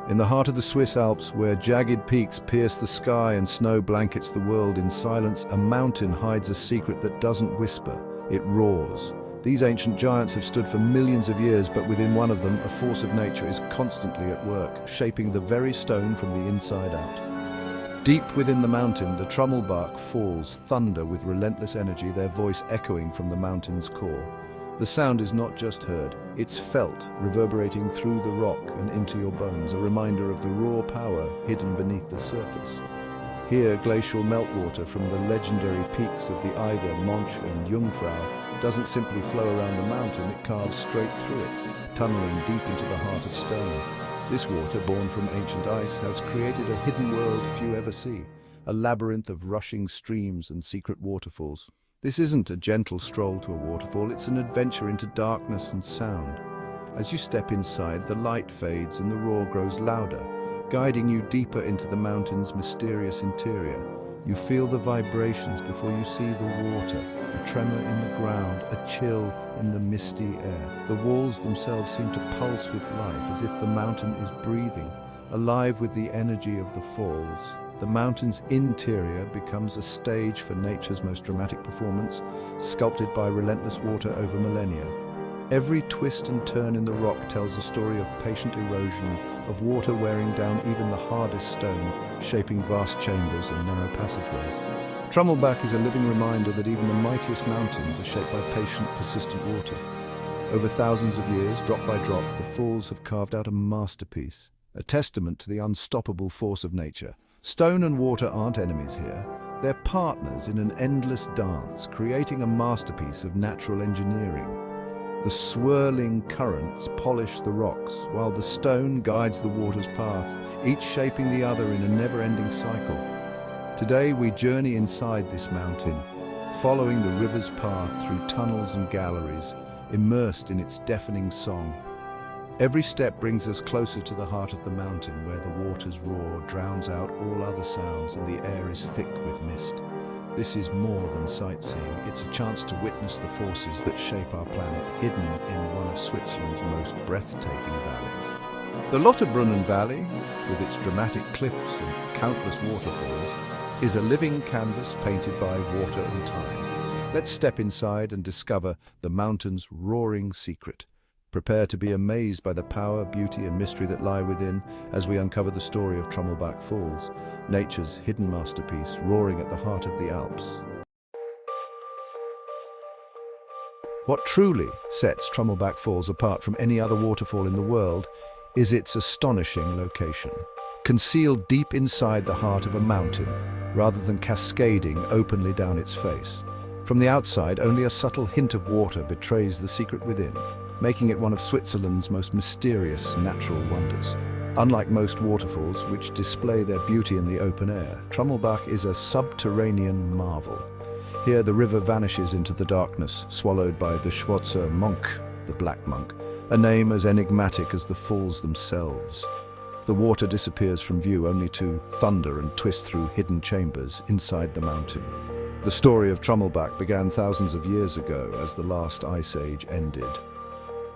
In the heart of the Swiss Alps, where jagged peaks pierce the sky and snow blankets the world in silence, a mountain hides a secret that doesn't whisper, it roars. These ancient giants have stood for millions of years, but within one of them, a force of nature is constantly at work, shaping the very stone from the inside out. Deep within the mountain, the Trümmelbach Falls thunder with relentless energy, their voice echoing from the mountain's core. The sound is not just heard, it's felt, reverberating through the rock and into your bones, a reminder of the raw power hidden beneath the surface. Here, glacial meltwater from the legendary peaks of the Eiger, Mönch and Jungfrau doesn't simply flow around the mountain, it carves straight through it, tunneling deep into the heart of stone. This water, born from ancient ice, has created a hidden world few ever see, a labyrinth of rushing streams and secret waterfalls. This isn't a gentle stroll to a waterfall, it's an adventure into darkness and sound. As you step inside, the light fades and the roar grows louder, guiding you deeper into the mountain's mysterious interior. You feel the vibrations before you see the water, a tremor in the ground, a chill in the misty air. The walls themselves seem to pulse with life, as if the mountain is breathing, alive with the energy of the falls. The mountain's interior becomes a stage for nature's most dramatic performance, sculpted by relentless water over millennia. Every twist and turn in the rock tells a story of patient erosion, of water wearing down even the hardest stone, shaping vast chambers and narrow passageways. Trümmelbach is a living reminder that even the mightiest mountains are shaped by patient, persistent water. Over thousands of years, drop by drop, the falls have carved out a masterpiece, a testament to the unstoppable force of nature. Stone and water aren't enemies here. They're partners in an endless dance, creating a masterpiece of natural engineering. The swirling currents polish the rocks, while the stone guides the water's path, each shaping the other in a never-ending cycle. Today we journey inside this mountain, following the river's path through tunnels and galleries, immersed in its deafening song. Every step brings us closer to the heart of the mountain, where the water's roar drowns out all other sounds and the air is thick with mist. This is more than sightseeing, it's a chance to witness the forces that shape our planet, hidden in one of Switzerland's most breathtaking valleys. The Lauterbrunnen Valley, with its dramatic cliffs and countless waterfalls, is a living canvas painted by water and time. Let's step inside and discover the mountain's roaring secret. Prepare to be amazed by the power, beauty and mystery that lie within as we uncover the story of Trümmelbach Falls, nature's hidden masterpiece roaring at the heart of the Alps. What truly sets Trümmelbach Falls apart from any other waterfall in the world is its astonishing location. Concealed deep inside the heart of a mountain, rather than cascading openly down its face. From the outside, only a subtle hint of water betrays the secret within, making it one of Switzerland's most mysterious natural wonders. Unlike most waterfalls, which display their beauty in the open air, Trümmelbach is a subterranean marvel. Here the river vanishes into the darkness, swallowed by the Schwarzer Mönch, the Black Monk, a name as enigmatic as the falls themselves. The water disappears from view only to thunder and twist through hidden chambers inside the mountain. The story of Trümmelbach began thousands of years ago as the last ice age ended.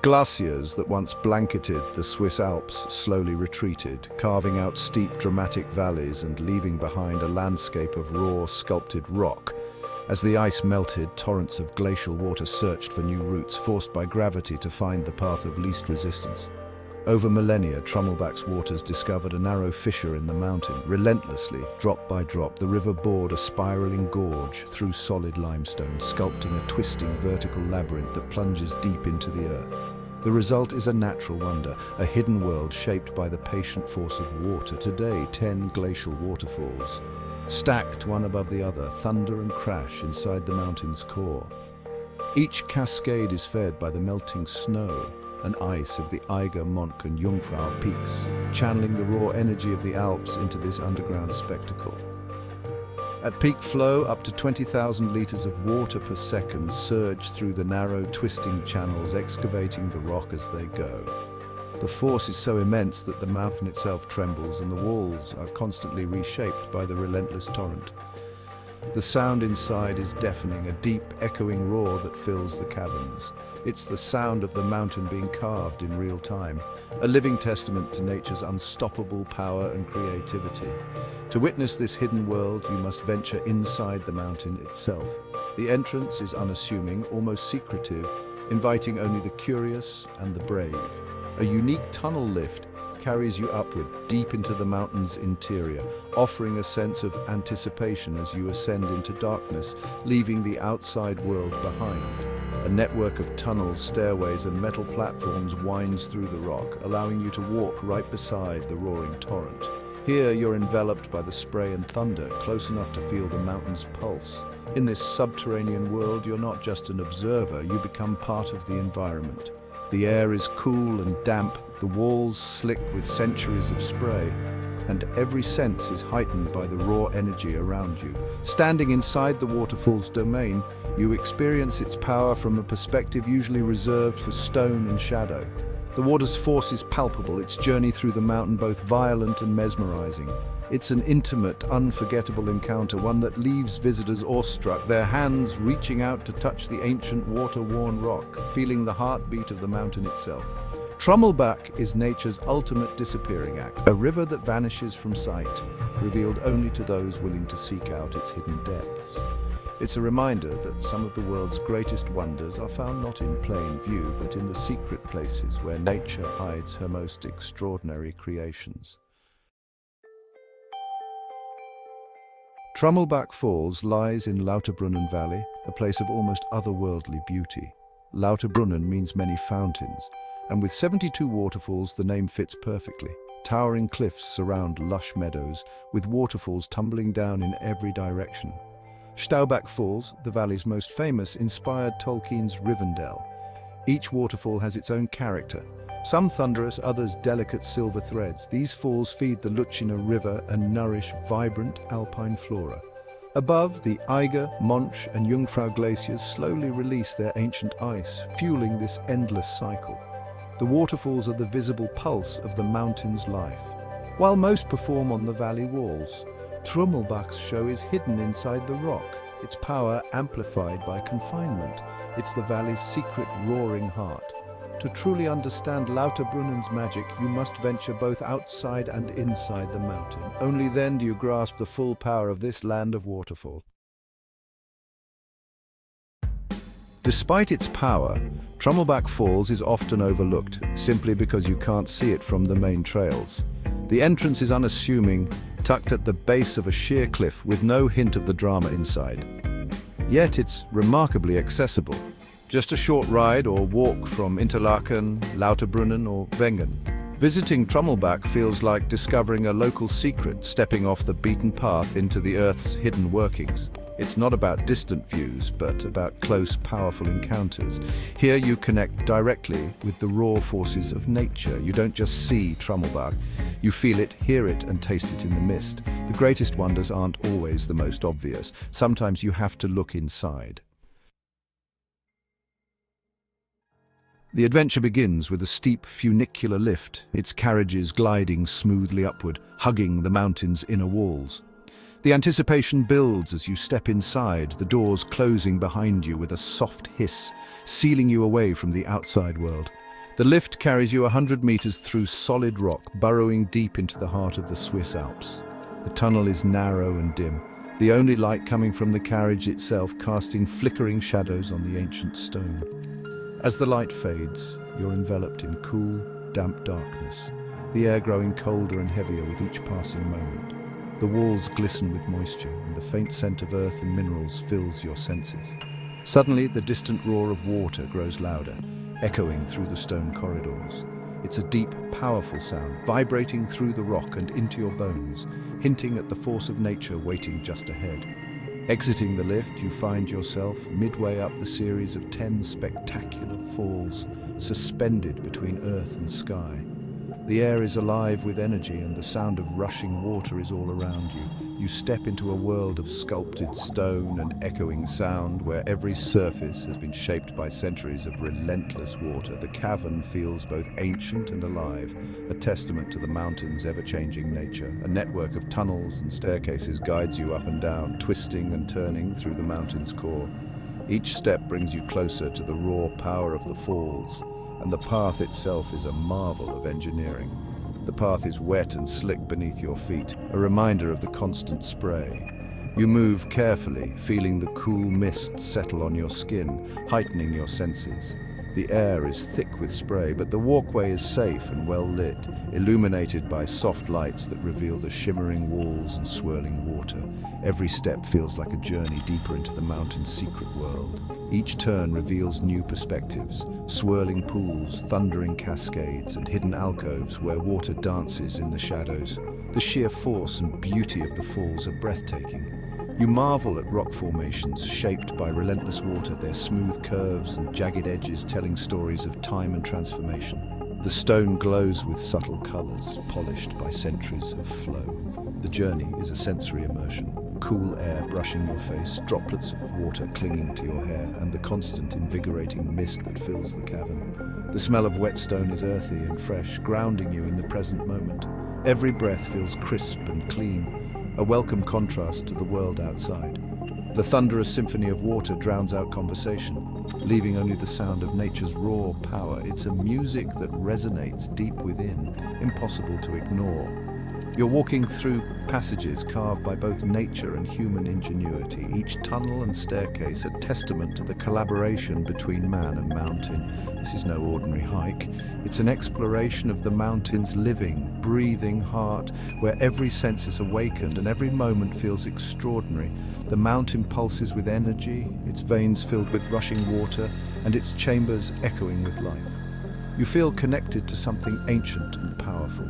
Glaciers that once blanketed the Swiss Alps slowly retreated, carving out steep, dramatic valleys and leaving behind a landscape of raw, sculpted rock. As the ice melted, torrents of glacial water searched for new routes, forced by gravity to find the path of least resistance. Over millennia, Trümmelbach's waters discovered a narrow fissure in the mountain. Relentlessly, drop by drop, the river bored a spiraling gorge through solid limestone, sculpting a twisting vertical labyrinth that plunges deep into the earth. The result is a natural wonder, a hidden world shaped by the patient force of water. Today, 10 glacial waterfalls, stacked one above the other, thunder and crash inside the mountain's core. Each cascade is fed by the melting snow and ice of the Eiger, Mönch and Jungfrau peaks, channeling the raw energy of the Alps into this underground spectacle. At peak flow, up to 20,000 litres of water per second surge through the narrow, twisting channels, excavating the rock as they go. The force is so immense that the mountain itself trembles and the walls are constantly reshaped by the relentless torrent. The sound inside is deafening, a deep, echoing roar that fills the caverns. It's the sound of the mountain being carved in real time, a living testament to nature's unstoppable power and creativity. To witness this hidden world, you must venture inside the mountain itself. The entrance is unassuming, almost secretive, inviting only the curious and the brave. A unique tunnel lift carries you upward, deep into the mountain's interior, offering a sense of anticipation as you ascend into darkness, leaving the outside world behind. A network of tunnels, stairways, and metal platforms winds through the rock, allowing you to walk right beside the roaring torrent. Here, you're enveloped by the spray and thunder, close enough to feel the mountain's pulse. In this subterranean world, you're not just an observer, you become part of the environment. The air is cool and damp, the walls slick with centuries of spray, and every sense is heightened by the raw energy around you. Standing inside the waterfall's domain, you experience its power from a perspective usually reserved for stone and shadow. The water's force is palpable, its journey through the mountain both violent and mesmerizing. It's an intimate, unforgettable encounter, one that leaves visitors awestruck, their hands reaching out to touch the ancient water-worn rock, feeling the heartbeat of the mountain itself. Trümmelbach is nature's ultimate disappearing act, a river that vanishes from sight, revealed only to those willing to seek out its hidden depths. It's a reminder that some of the world's greatest wonders are found not in plain view, but in the secret places where nature hides her most extraordinary creations. Trümmelbach Falls lies in Lauterbrunnen Valley, a place of almost otherworldly beauty. Lauterbrunnen means many fountains, and with 72 waterfalls, the name fits perfectly. Towering cliffs surround lush meadows, with waterfalls tumbling down in every direction. Staubach Falls, the valley's most famous, inspired Tolkien's Rivendell. Each waterfall has its own character, some thunderous, others delicate silver threads. These falls feed the Lütschina River and nourish vibrant alpine flora. Above, the Eiger, Mönch and Jungfrau glaciers slowly release their ancient ice, fueling this endless cycle. The waterfalls are the visible pulse of the mountain's life. While most perform on the valley walls, Trümmelbach's show is hidden inside the rock, its power amplified by confinement. It's the valley's secret roaring heart. To truly understand Lauterbrunnen's magic, you must venture both outside and inside the mountain. Only then do you grasp the full power of this land of waterfall. Despite its power, Trümmelbach Falls is often overlooked, simply because you can't see it from the main trails. The entrance is unassuming, tucked at the base of a sheer cliff with no hint of the drama inside. Yet it's remarkably accessible. Just a short ride or walk from Interlaken, Lauterbrunnen or Wengen. Visiting Trümmelbach feels like discovering a local secret, stepping off the beaten path into the Earth's hidden workings. It's not about distant views, but about close, powerful encounters. Here you connect directly with the raw forces of nature. You don't just see Trümmelbach, you feel it, hear it, and taste it in the mist. The greatest wonders aren't always the most obvious. Sometimes you have to look inside. The adventure begins with a steep funicular lift, its carriages gliding smoothly upward, hugging the mountain's inner walls. The anticipation builds as you step inside, the doors closing behind you with a soft hiss, sealing you away from the outside world. The lift carries you 100 meters through solid rock, burrowing deep into the heart of the Swiss Alps. The tunnel is narrow and dim, the only light coming from the carriage itself, casting flickering shadows on the ancient stone. As the light fades, you're enveloped in cool, damp darkness, the air growing colder and heavier with each passing moment. The walls glisten with moisture, and the faint scent of earth and minerals fills your senses. Suddenly, the distant roar of water grows louder, echoing through the stone corridors. It's a deep, powerful sound, vibrating through the rock and into your bones, hinting at the force of nature waiting just ahead. Exiting the lift, you find yourself midway up the series of 10 spectacular falls, suspended between earth and sky. The air is alive with energy and the sound of rushing water is all around you. You step into a world of sculpted stone and echoing sound where every surface has been shaped by centuries of relentless water. The cavern feels both ancient and alive, a testament to the mountain's ever-changing nature. A network of tunnels and staircases guides you up and down, twisting and turning through the mountain's core. Each step brings you closer to the raw power of the falls, and the path itself is a marvel of engineering. The path is wet and slick beneath your feet, a reminder of the constant spray. You move carefully, feeling the cool mist settle on your skin, heightening your senses. The air is thick with spray, but the walkway is safe and well lit, illuminated by soft lights that reveal the shimmering walls and swirling water. Every step feels like a journey deeper into the mountain's secret world. Each turn reveals new perspectives, swirling pools, thundering cascades, and hidden alcoves where water dances in the shadows. The sheer force and beauty of the falls are breathtaking. You marvel at rock formations shaped by relentless water, their smooth curves and jagged edges telling stories of time and transformation. The stone glows with subtle colors, polished by centuries of flow. The journey is a sensory immersion. Cool air brushing your face, droplets of water clinging to your hair, and the constant invigorating mist that fills the cavern. The smell of wet stone is earthy and fresh, grounding you in the present moment. Every breath feels crisp and clean, a welcome contrast to the world outside. The thunderous symphony of water drowns out conversation, leaving only the sound of nature's raw power. It's a music that resonates deep within, impossible to ignore. You're walking through passages carved by both nature and human ingenuity, each tunnel and staircase a testament to the collaboration between man and mountain. This is no ordinary hike. It's an exploration of the mountain's living, breathing heart, where every sense is awakened and every moment feels extraordinary. The mountain pulses with energy, its veins filled with rushing water, and its chambers echoing with life. You feel connected to something ancient and powerful.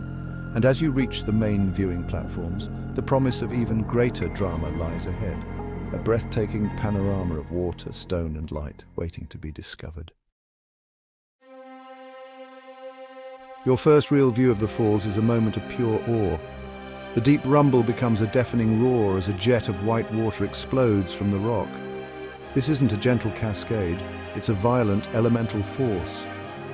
And as you reach the main viewing platforms, the promise of even greater drama lies ahead. A breathtaking panorama of water, stone and light waiting to be discovered. Your first real view of the falls is a moment of pure awe. The deep rumble becomes a deafening roar as a jet of white water explodes from the rock. This isn't a gentle cascade, it's a violent elemental force.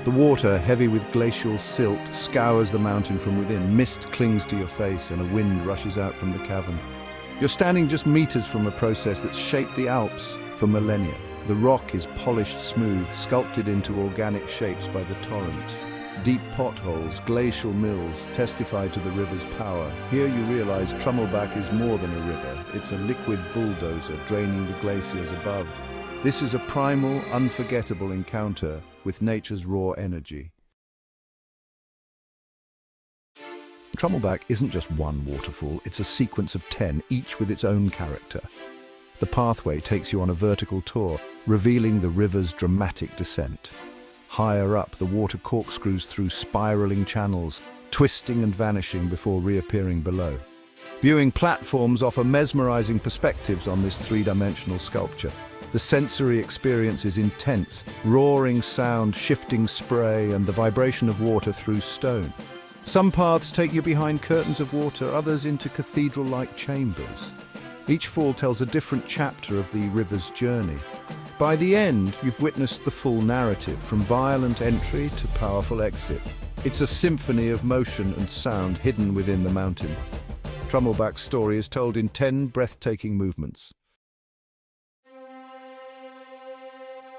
The water, heavy with glacial silt, scours the mountain from within. Mist clings to your face and a wind rushes out from the cavern. You're standing just meters from a process that's shaped the Alps for millennia. The rock is polished smooth, sculpted into organic shapes by the torrent. Deep potholes, glacial mills testify to the river's power. Here you realize Trümmelbach is more than a river. It's a liquid bulldozer draining the glaciers above. This is a primal, unforgettable encounter with nature's raw energy. Trümmelbach isn't just one waterfall, it's a sequence of 10, each with its own character. The pathway takes you on a vertical tour, revealing the river's dramatic descent. Higher up, the water corkscrews through spiraling channels, twisting and vanishing before reappearing below. Viewing platforms offer mesmerizing perspectives on this three-dimensional sculpture. The sensory experience is intense, roaring sound, shifting spray, and the vibration of water through stone. Some paths take you behind curtains of water, others into cathedral-like chambers. Each fall tells a different chapter of the river's journey. By the end, you've witnessed the full narrative, from violent entry to powerful exit. It's a symphony of motion and sound hidden within the mountain. Trümmelbach's story is told in 10 breathtaking movements.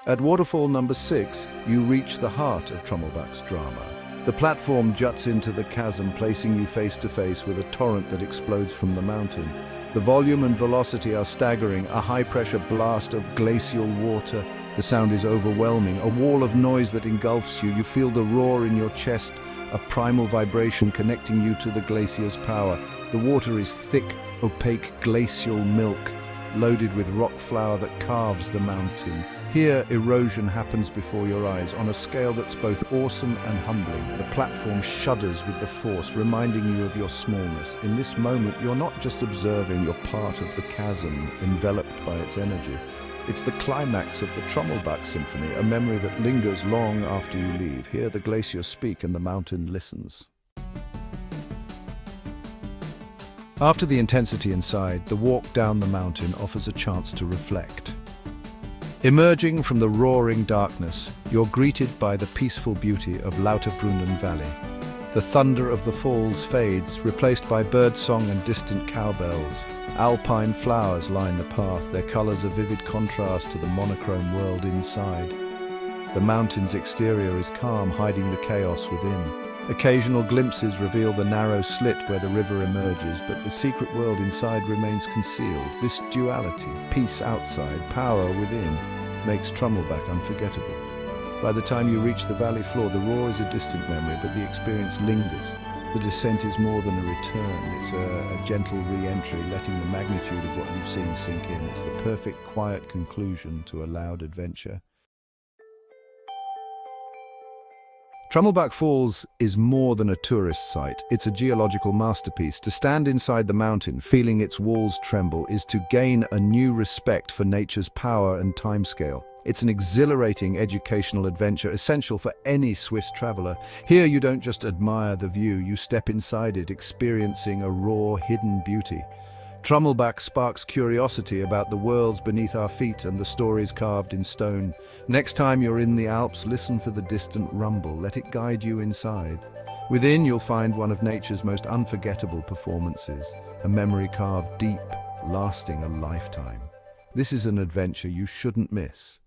At waterfall number 6, you reach the heart of Trümmelbach's drama. The platform juts into the chasm, placing you face to face with a torrent that explodes from the mountain. The volume and velocity are staggering, a high-pressure blast of glacial water. The sound is overwhelming, a wall of noise that engulfs you. You feel the roar in your chest, a primal vibration connecting you to the glacier's power. The water is thick, opaque glacial milk, loaded with rock flour that carves the mountain. Here, erosion happens before your eyes on a scale that's both awesome and humbling. The platform shudders with the force, reminding you of your smallness. In this moment, you're not just observing, you're part of the chasm, enveloped by its energy. It's the climax of the Trümmelbach Symphony, a memory that lingers long after you leave. Here, the glaciers speak and the mountain listens. After the intensity inside, the walk down the mountain offers a chance to reflect. Emerging from the roaring darkness, you're greeted by the peaceful beauty of Lauterbrunnen Valley. The thunder of the falls fades, replaced by birdsong and distant cowbells. Alpine flowers line the path, their colors a vivid contrast to the monochrome world inside. The mountain's exterior is calm, hiding the chaos within. Occasional glimpses reveal the narrow slit where the river emerges, but the secret world inside remains concealed. This duality, peace outside, power within, makes Trümmelbach unforgettable. By the time you reach the valley floor, the roar is a distant memory, but the experience lingers. The descent is more than a return. It's a gentle re-entry, letting the magnitude of what you've seen sink in. It's the perfect, quiet conclusion to a loud adventure. Trümmelbach Falls is more than a tourist site. It's a geological masterpiece. To stand inside the mountain, feeling its walls tremble, is to gain a new respect for nature's power and timescale. It's an exhilarating educational adventure, essential for any Swiss traveler. Here you don't just admire the view, you step inside it, experiencing a raw, hidden beauty. Trümmelbach sparks curiosity about the worlds beneath our feet and the stories carved in stone. Next time you're in the Alps, listen for the distant rumble. Let it guide you inside. Within, you'll find one of nature's most unforgettable performances, a memory carved deep, lasting a lifetime. This is an adventure you shouldn't miss.